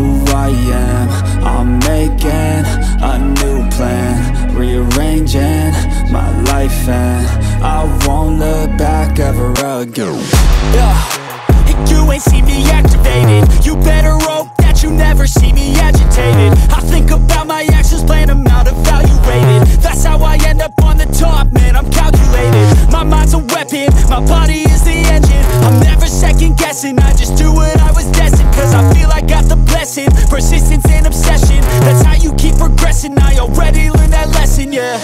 who I am. I'm making a new plan, rearranging my life, and I won't look back ever again. And you ain't see me activated. You better hope that you never see me agitated. I think about my actions, plan them out, evaluated. That's how I end up on the top, man, I'm calculated. My mind's a weapon, my body is the engine. I'm never second guessing, I just do what I was destined. Cause I feel I got the blessing, persistence and obsession. That's how you keep progressing, I already learned that lesson, yeah.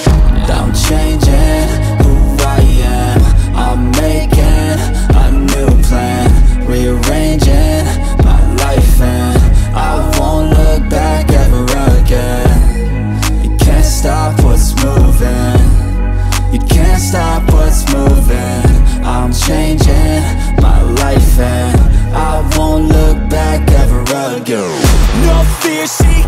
I'm changing who I am. I'm making a new plan, rearranging my life, and I won't look back ever again. You can't stop what's moving, you can't stop what's moving. I'm changing my life, and I won't look back ever again. No fear, see